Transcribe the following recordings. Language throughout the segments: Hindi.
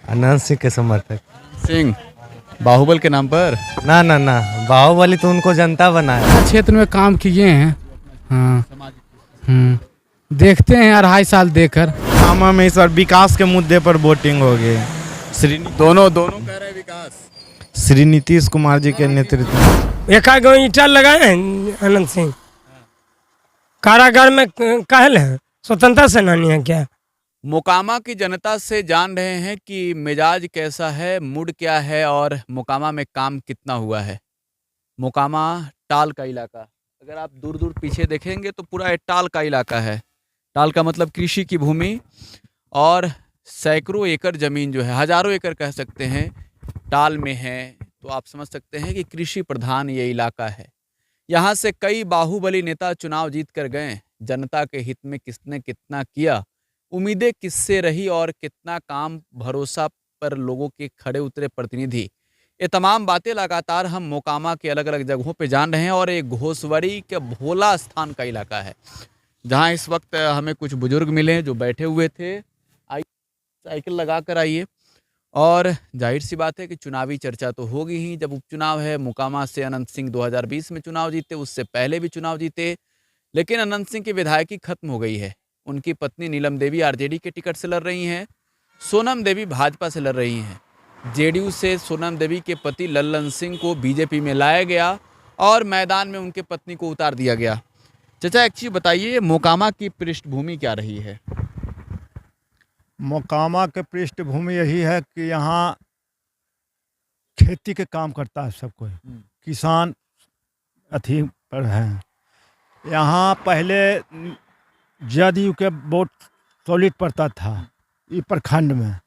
अनंत सिंह के समर्थक। सिंह बाहुबल के नाम पर। ना ना ना, बाहुबली तो उनको जनता बनाया। क्षेत्र में काम किए हैं। हाँ। देखते हैं 2.5 साल देकर। मोकामा में इस बार विकास के मुद्दे पर वोटिंग होगी। दोनों कह रहे हैं विकास। श्री नीतीश कुमार जी के नेतृत्व में। एकाध ईंटा लगाए हैं अनंत सिंह। कारागार में कहल है, स्वतंत्रता सेनानी है क्या? मोकामा की जनता से जान रहे हैं कि मिजाज कैसा है, मूड क्या है और मोकामा में काम कितना हुआ है। मोकामा टाल का इलाका, अगर आप दूर दूर पीछे देखेंगे तो पूरा टाल का इलाका है। टाल का मतलब कृषि की भूमि, और सैकड़ों एकड़ ज़मीन जो है, हज़ारों एकड़ कह सकते हैं, टाल में है। तो आप समझ सकते हैं कि कृषि प्रधान ये इलाका है। यहाँ से कई बाहुबली नेता चुनाव जीत कर गए। जनता के हित में किसने कितना किया, उम्मीदें किससे रही और कितना काम भरोसा पर लोगों के खड़े उतरे प्रतिनिधि, ये तमाम बातें लगातार हम मोकामा के अलग अलग जगहों पे जान रहे हैं। और एक घोसवरी के भोला स्थान का इलाका है, जहां इस वक्त हमें कुछ बुजुर्ग मिले जो बैठे हुए थे। आइए साइकिल लगा कर आइए। और जाहिर सी बात है कि चुनावी चर्चा तो होगी ही। जब उपचुनाव है, मोकामा से अनंत सिंह 2020 में चुनाव जीते, उससे पहले भी चुनाव जीते, लेकिन अनंत सिंह की विधायकी खत्म हो गई है। उनकी पत्नी नीलम देवी आरजेडी के टिकट से लड़ रही हैं, सोनम देवी भाजपा से लड़ रही हैं। जेडीयू से सोनम देवी के पति लल्लन सिंह को बीजेपी में लाया गया और मैदान में उनके पत्नी को उतार दिया गया। चाचा एक चीज़ बताइए, मोकामा की पृष्ठभूमि क्या रही है? मोकामा के पृष्ठभूमि यही है कि यहाँ खेती के काम करता है सब कोई, किसान अथी पर हैं। यहाँ पहले जदयू के वोट सॉलिड पड़ता था ई प्रखंड में।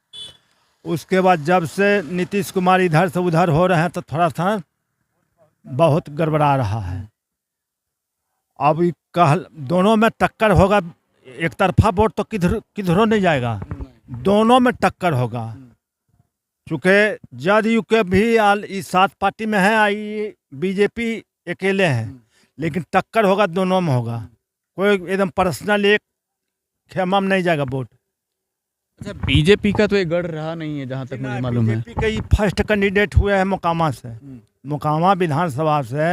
उसके बाद जब से नीतीश कुमार इधर से उधर हो रहे हैं तो थोड़ा सा बहुत गड़बड़ा रहा है। अब दोनों में टक्कर होगा, एक तरफा वोट तो किधरों नहीं जाएगा, दोनों में टक्कर होगा। चूँकि जदयू के भी इस 7 पार्टी में है, आई बीजेपी अकेले है, लेकिन टक्कर होगा, दोनों में होगा। कोई एकदम पर्सनल एक खेमा में नहीं जाएगा वोट। अच्छा, बीजेपी का तो ये गढ़ रहा नहीं है जहाँ तक मुझे मालूम है। बीजेपी के ये फर्स्ट कैंडिडेट हुए हैं मोकामा से, मोकामा विधानसभा से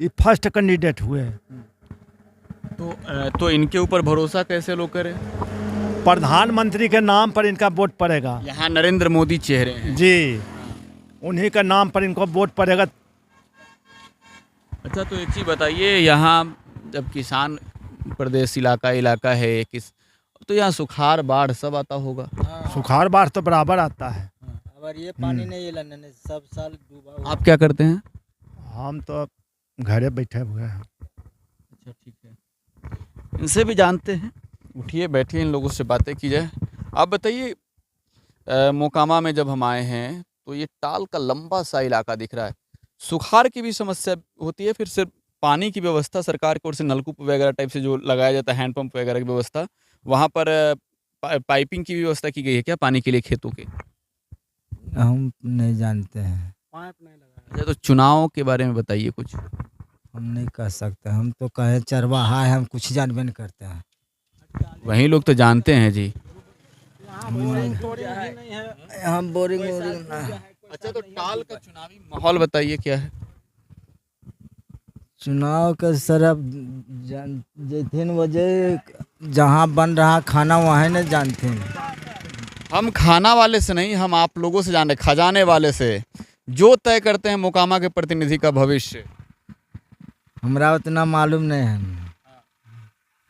ये फर्स्ट कैंडिडेट हुए। तो इनके ऊपर भरोसा कैसे लोग करें? प्रधानमंत्री के नाम पर इनका वोट पड़ेगा। यहाँ नरेंद्र मोदी चेहरे हैं जी, उन्हीं के नाम पर इनको वोट पड़ेगा। अच्छा, तो एक चीज़ बताइए, यहाँ जब किसान प्रदेश इलाका है किस, तो यहाँ सुखाड़ बाढ़ सब आता होगा। सुखाड़ बाढ़ तो बराबर आता है। अगर ये पानी नहीं लाने सब साल डूबा हुआ। आप क्या करते हैं? हम तो घरे बैठे हुए हैं। अच्छा, ठीक है, इनसे भी जानते हैं। उठिए बैठिए, इन लोगों से बातें की जाए। आप बताइए, मोकामा में जब हम आए हैं तो ये टाल का लंबा सा इलाका दिख रहा है, सुखाड़ की भी समस्या होती है? फिर सिर्फ पानी की व्यवस्था सरकार की ओर से नलकूप वगैरह टाइप से जो लगाया जाता है, हैंडपंप वगैरह की व्यवस्था, वहाँ पर पाइपिंग की व्यवस्था की गई है क्या पानी के लिए खेतों के? हम नहीं जानते हैं। पाइप नहीं लगा। अच्छा, तो चुनाव के बारे में बताइए कुछ। हम नहीं कह सकते, हम तो कहे चरवाहा है, हम कुछ जानबे नहीं करते हैं। वही लोग तो जानते हैं जी। हम बोरिंग ना। अच्छा, तो टाल का चुनावी माहौल बताइए क्या है? चुनाव के सरफ जैथिन वजह जहाँ बन रहा खाना वहाँ नहीं जानते। हम खाना वाले से नहीं, हम आप लोगों से जान रहे, खजाने वाले से, जो तय करते हैं मोकामा के प्रतिनिधि का भविष्य। हमरा उतना मालूम नहीं है।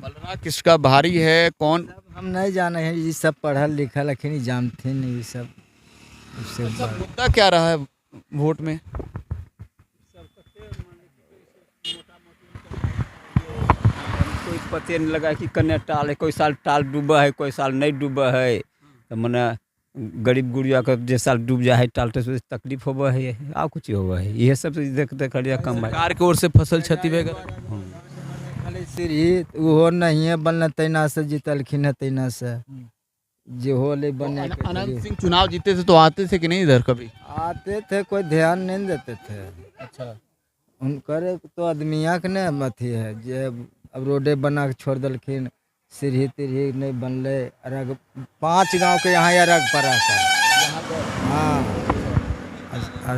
पलड़ा किसका भारी है, कौन? हम नहीं जाने हैं, ये सब पढ़ल लिखल लेकिन जानते नहीं ये सब। अच्छा, मुद्दा क्या रहा है वोट में? कोई पते नहीं लगा कि कन्या टाल है, कोई साल टाल डूबा है, कोई साल नहीं डूबा है। तो मने गरीब गुड़िया का जे साल डूब जा है टाल तो तकलीफ होबा है, आ कुछ होबा है। ये सब देख खड़िया कम है। सरकार की ओर से फसल क्षति वगैरह सीढ़ी वो नहीं है बनना, तैना से जीतलखिन है, तैना से जो हो ले बने। अनंत सिंह चुनाव जीते थे तो आते थे कि नहीं इधर कभी? आते थे, कोई ध्यान नहीं देते थे। अच्छा, उनकर तो आदमिया के ने अथी है जे अब रोडे बना के छोड़ दलखिन, सीढ़ी तीढ़ी नहीं बनले। अरग 5 गांव के यहाँ अरग पड़ा था। हाँ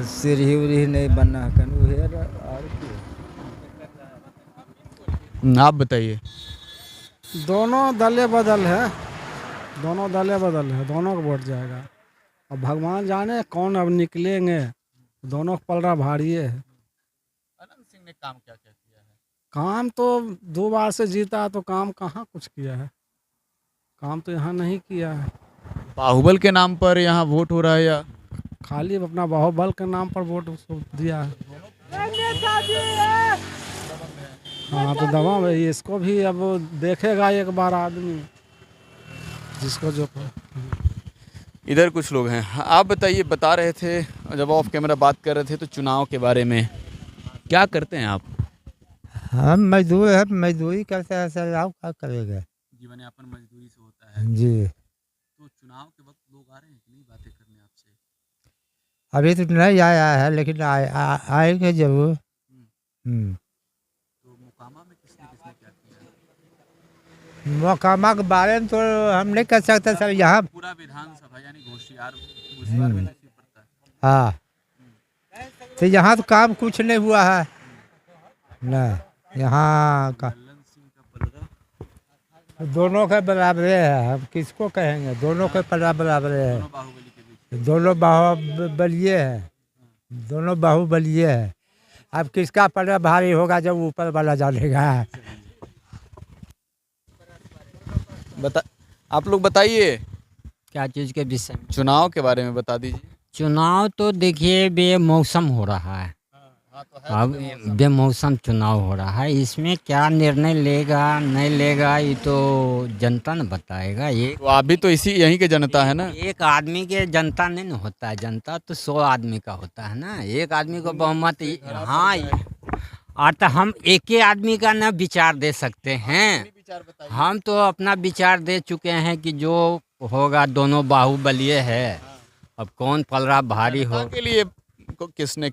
सीढ़ी उढ़ी नहीं बना कन उहे और की। आप बताइए। दोनों दले बदल है, दोनों दले बदल है, दोनों को वोट जाएगा। अब भगवान जाने कौन अब निकलेंगे, दोनों को पलड़ा भारी है। अनंत सिंह ने काम क्या क्या किया है? काम तो 2 बार से जीता तो काम कहाँ कुछ किया है, काम तो यहाँ नहीं किया है। बाहुबल के नाम पर यहाँ वोट हो रहा है या खाली अपना बाहुबल के नाम पर वोट उसको दिया है। हाँ तो दबा भाई इसको भी अब देखेगा एक बार आदमी जिसको जो। इधर कुछ लोग हैं। हाँ, आप बताइए, बता रहे थे जब ऑफ कैमरा बात कर रहे थे तो चुनाव के बारे में, क्या करते हैं आप? हम मजदूर है, मजदूरी करते हैं सर, आप क्या करेंगे? जीवन यापन मजदूरी से होता है। जी तो चुनाव के वक्त लोग आ रहे हैं कि नहीं बातें करने आपसे? अभी तो नहीं आया है लेकिन आएंगे जरूर। तो मोकामा में किसने किसने क्या किया? मोकामा के बारे में तो हम नहीं कर सकते सर यहाँ। पूरा विधानसभा यानी होशियार में नसीब पड़ता है। हाँ तो यहाँ तो काम कुछ नहीं हुआ है ना, यहाँ का ललन सिंह का पलड़ा दोनों के बराबर है, हम किसको कहेंगे, दोनों के बराबर है, दोनों बाहुबली के बीच। दोनों बाहुबलिए हैं, दोनों बाहुबलिए है। अब किसका पलड़ा भारी होगा जब ऊपर वाला जानेगा। आप लोग बताइए, क्या चीज़ के विषय में? चुनाव के बारे में बता दीजिए। चुनाव तो देखिए बेमौसम हो रहा है, अब बेमौसम चुनाव हो रहा है, इसमें क्या निर्णय लेगा नहीं लेगा ये तो जनता न बताएगा। ये तो आप भी तो यहीं के जनता है ना? एक आदमी के जनता नहीं न होता है, जनता तो 100 आदमी का होता है ना, एक आदमी को बहुमत। हाँ और तो हम एक ही आदमी का न विचार दे सकते हैं, हम तो अपना विचार दे चुके हैं कि जो होगा दोनों बाहुबलिए है। अब कौन पलड़ा भारी हो के लिए किसने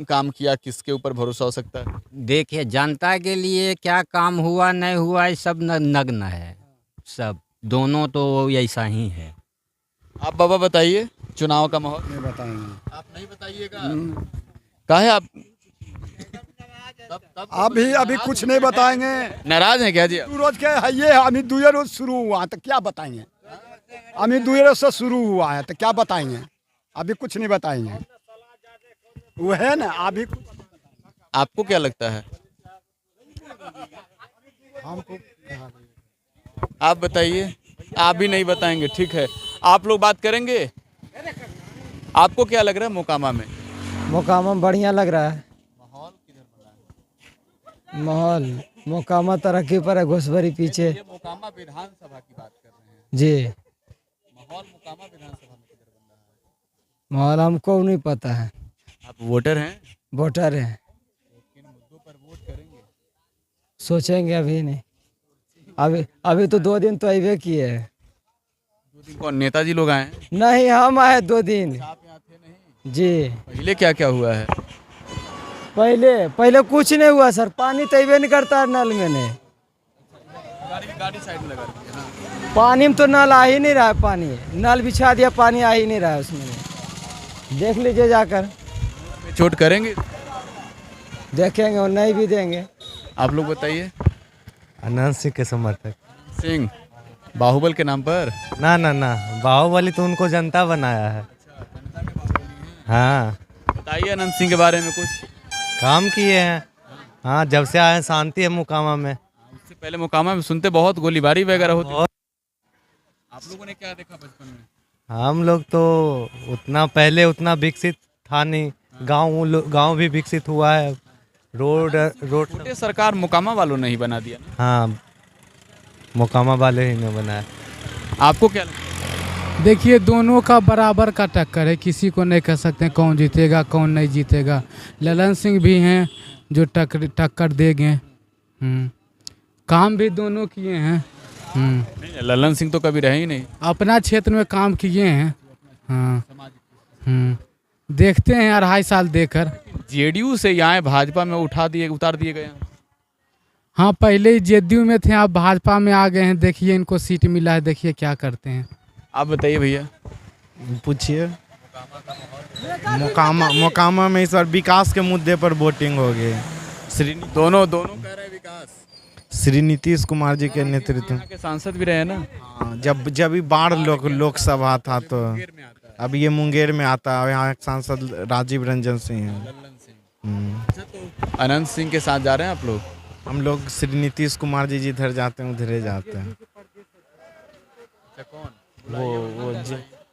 काम किया, किसके ऊपर भरोसा हो सकता है? देखिए जनता के लिए क्या काम हुआ नहीं हुआ ये सब नग्न है, सब दोनों तो ऐसा ही है। आप बाबा बताइए, चुनाव का माहौल नहीं बताएंगे। आप नहीं बताइएगा? काहे आप अभी कुछ नहीं बताएंगे। नाराज हैं क्या जी? दू रोज के है ये, अभी 2 रोज शुरू हुआ तो क्या बताएंगे? अभी 2 रोज से शुरू हुआ है तो क्या बताएंगे? अभी कुछ नहीं बताएंगे, वो है ना अभी। आपको क्या लगता है? हमको आप बताइए। आप भी नहीं बताएंगे, ठीक है। आप लोग बात करेंगे। आपको क्या लग रहा है मोकामा में? मोकामा बढ़िया लग रहा है। माहौल किधर बना है? माहौल मोकामा तरक्की पर है, घुसभरी पीछे। ये मोकामा विधानसभा की बात कर रहे हैं जी माहौल मोकामा विधानसभा में किधर बन रहा है? माहौल हमको नहीं पता है, आप वोटर हैं, वोटर है, किन मुद्दों पर वोट करेंगे? सोचेंगे अभी नहीं। अभी तो 2 दिन तो अबे किए है। 2 दिन कौन नेताजी लोग आए हैं? नहीं हम आए 2 दिन। आप यहाँ थे नहीं? जी पहले क्या क्या हुआ है? पहले कुछ नहीं हुआ सर, पानी तो अबे नहीं करता है नल में नहीं। गाड़ी साइड में लगा रखी है ना। पानी में तो नल आ ही नहीं रहा है, पानी नल बिछा दिया, पानी आ ही नहीं रहा है उसमें। देख लीजिए जाकर, चोट करेंगे? देखेंगे और नहीं भी देंगे। आप लोग बताइए। अनंत सिंह के समर्थक। सिंह बाहुबल के नाम पर? ना ना ना, बाहुबली तो उनको जनता बनाया है। हाँ बताइए अनंत सिंह के बारे में कुछ। काम किए हैं। हाँ जब से आए हैं, शांति है मोकामा में। उससे पहले मोकामा में सुनते बहुत गोलीबारी वगैरह होती। आप लोगों ने क्या देखा बचपन में? हम लोग तो पहले उतना विकसित था नहीं, गांव भी विकसित हुआ है, रोड छोटे सरकार मोकामा वालों ने ही बना दिया ना? हाँ मोकामा वाले ही ने बनाया। आपको क्या लगता है? देखिए दोनों का बराबर का टक्कर है, किसी को नहीं कह सकते कौन जीतेगा कौन नहीं जीतेगा। ललन सिंह भी हैं जो टक्कर देंगे। काम भी दोनों किए हैं। नहीं, ललन सिंह तो कभी रहे ही नहीं। अपना क्षेत्र में काम किए हैं। हाँ देखते हैं 2.5 साल देकर। जेडीयू से यहाँ भाजपा में उतार दिए गए हैं। हाँ पहले ही जेडीयू में थे, अब भाजपा में आ गए हैं। देखिए इनको सीट मिला है, देखिए क्या करते हैं। आप बताइए भैया। पूछिए। मोकामा में इस बार विकास के मुद्दे पर वोटिंग होगी। दोनों कह रहे हैं विकास। श्री नीतीश कुमार जी के नेतृत्व यहाँ के सांसद भी रहे ना। हाँ, जब भी बाढ़ लोकसभा था तो अब ये मुंगेर में आता है। यहाँ एक सांसद राजीव रंजन सिंह है। अनंत सिंह के साथ जा रहे हैं आप लोग? हम लोग श्री नीतीश कुमार जी जिधर जाते हैं उधर जाते हैं। वो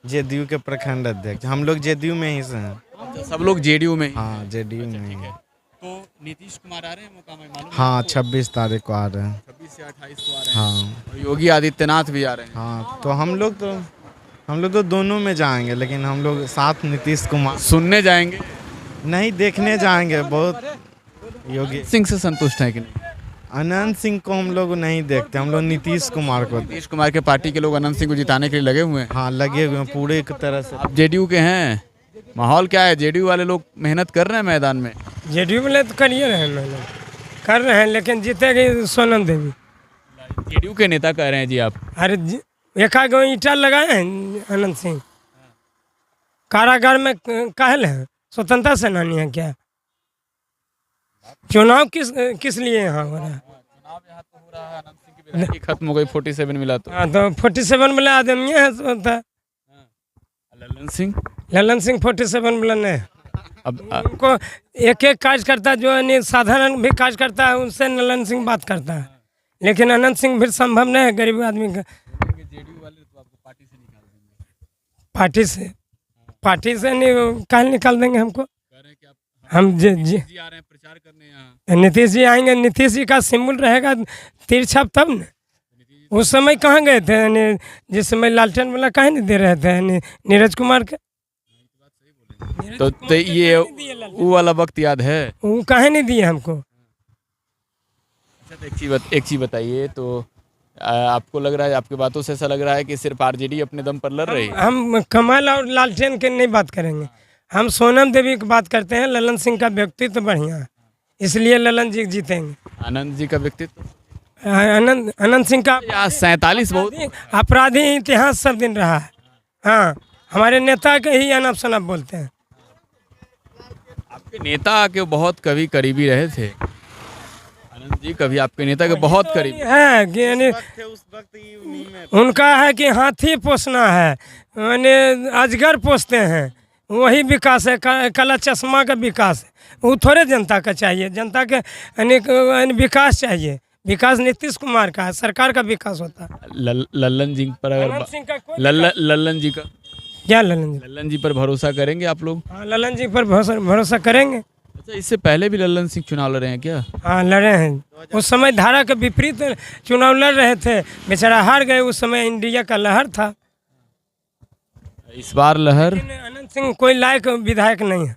जेडीयू के प्रखंड अध्यक्ष। हम लोग जेडीयू में ही से हैं। सब लोग जेडीयू में? हाँ, जेडीयू में ही है। तो नीतीश कुमार आ रहे हैं मोकामा में, मालूम है? हाँ, 26 तारीख को आ रहे हैं। 26 से 28 को आ रहे हैं। हाँ, और योगी आदित्यनाथ भी आ रहे हैं। हाँ, तो हम लोग तो दोनों में जाएंगे, लेकिन हम लोग साथ नीतीश कुमार सुनने जाएंगे नहीं, देखने जाएंगे। बहुत योगी सिंह से संतुष्ट है कि नहीं? अनंत सिंह को हम लोग नहीं देखते, हम लोग नीतीश कुमार को। नीतीश कुमार के पार्टी के लोग अनंत सिंह को जिताने के लिए लगे हुए हैं। हाँ, लगे हुए हैं पूरे एक तरह से। आप जेडीयू के हैं, माहौल क्या है? जेडीयू वाले लोग मेहनत कर रहे हैं मैदान में? जेडीयू वाले तो करिए रहे हैं, मेहनत कर रहे हैं, लेकिन जीतेगी सोनम देवी। जेडीयू के नेता कह रहे हैं जी आप? अरे एक आगे ईंटा लगाए हैं अनंत सिंह, कारागार में काहे हैं? स्वतंत्रता सेनानी है क्या? चुनाव किस लिए यहाँ हो रहा है? खत्म हो गई 47 मिला तो। हाँ, तो 47 मिला आदमी है ललन सिंह 47 मिला नहीं। अब उनको एक कार्यकर्ता जो है साधारण भी कार्यकर्ता है उनसे ललन सिंह बात करता है, लेकिन अनंत सिंह भी संभव नहीं है गरीब आदमी का। पार्टी से नहीं कहाँ निकाल देंगे हमको? हम प्रचार करने यहाँ नीतीश जी आएंगे, नीतीश जी का सिंबल रहेगा तिरछा, तब न उस समय कहाँ गए थे? जिस समय लालटेन वाला कहाँ नहीं दे रहे थे नीरज कुमार के? तो ये वो वाला वक्त याद है? वो कहाँ नहीं दिए हमको। अच्छा, एक चीज बताइए तो आपको लग रहा है, आपकी बातों से ऐसा लग रहा है कि सिर्फ आरजेडी अपने दम पर लड़ रही है? हम कमल और लालटेन के नहीं बात करेंगे, हम सोनम देवी की बात करते हैं। ललन सिंह का व्यक्तित्व तो बढ़िया है, इसलिए ललन जी जीतेंगे। आनंद जी का व्यक्तित्व? अनंत सिंह का 47 बहुत अपराधी इतिहास सब दिन रहा है। हाँ, हमारे नेता के ही अनप शनप बोलते हैं। आपके नेता के बहुत कभी करीबी रहे थे आनंद जी, कभी आपके नेता के बहुत करीबी है कि यानी उनका है कि हाथी पोसना है, यानी अजगर पोसते हैं, वही विकास है। काला चश्मा का विकास है, वो थोड़े जनता का चाहिए। जनता के यानी विकास चाहिए। विकास नीतीश कुमार का है, सरकार का विकास होता है। लल्लन जी पर अगर लल्लन जी का क्या? लल्लन जी पर भरोसा करेंगे आप लोग? हाँ, लल्लन जी पर भरोसा करेंगे। अच्छा, इससे पहले भी लल्लन सिंह चुनाव लड़े हैं क्या? हाँ, लड़े हैं। उस समय धारा के विपरीत चुनाव लड़ रहे थे, बेचारा हार गए। उस समय इंडिया का लहर था। इस बार लहर? अनंत सिंह कोई लायक विधायक नहीं है,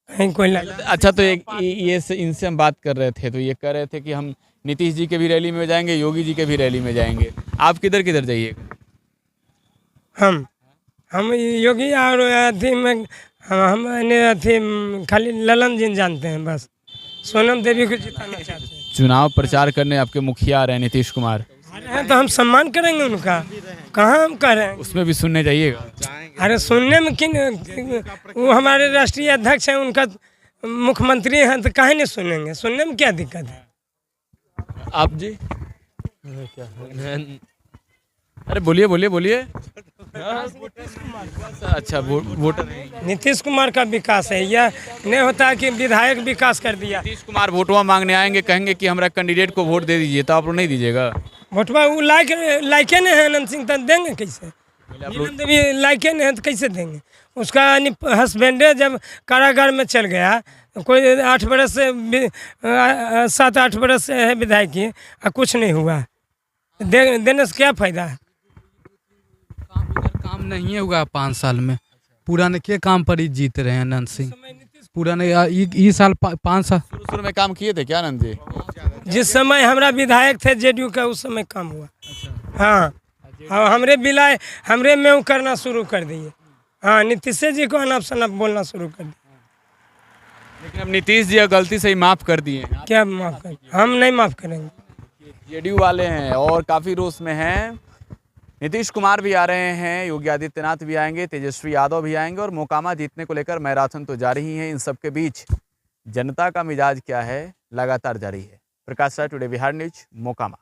कहीं कोई लायक। अच्छा, तो ये इनसे हम बात कर रहे थे तो ये कह रहे थे कि हम नीतीश जी के भी रैली में जाएंगे, योगी जी के भी रैली में जाएंगे। आप किधर जाइएगा? हम योगी और अथी में हम अथी खाली ललन जी जानते हैं, बस सोनम देवी को जिताना चाहते हैं। चुनाव प्रचार करने आपके मुखिया आ रहे हैं नीतीश कुमार, हैं तो हम सम्मान करेंगे उनका। कहाँ हम कर रहे हैं? उसमें भी सुनने जाइएगा? अरे सुनने में वो हमारे राष्ट्रीय अध्यक्ष हैं, उनका मुख्यमंत्री हैं, तो काहे नहीं सुनेंगे? सुनने में क्या दिक्कत है? आप जी अरे बोलिए। अच्छा, वोटर नीतीश कुमार का विकास है, यह नहीं होता कि विधायक विकास कर दिया। नीतीश कुमार वोटवा मांगने आएंगे, कहेंगे कि हमारा कैंडिडेट को वोट दे दीजिए, तो आप लोग नहीं दीजिएगा? वोटवा वो लायके नहीं है अनंत सिंह, तो देंगे कैसे? लायके नहीं है तो कैसे देंगे? उसका हस्बैंडे जब कारागार में चल गया, कोई 8 बरस से 7-8 बरस से है विधायक, कुछ नहीं हुआ, देने से क्या फायदा है? काम नहीं हुआ 5 साल में, पुराने के काम पर ही जीत रहे हैं अनंत सिंह। पुराने ये साल 5 साल शुरू में काम किए थे क्या आनंद जी? जिस समय हमारा विधायक थे जेडीयू का, उस समय काम हुआ। हाँ, हमरे बिलाए हमरे में वो करना शुरू कर दिए। हाँ, नीतीश जी को अनाप शनाप बोलना शुरू कर दिए। लेकिन अब नीतीश जी गलती से ही माफ कर दिए। क्या माफ कर? हम नहीं माफ करेंगे। जेडीयू वाले हैं और काफी रोष में हैं नीतीश कुमार भी आ रहे हैं, योगी आदित्यनाथ भी आएंगे, तेजस्वी यादव भी आएंगे और मोकामा जीतने को लेकर मैराथन तो जारी ही है। इन सबके बीच जनता का मिजाज क्या है लगातार जारी है। Prakash Rai, today Bihar news, Mokama.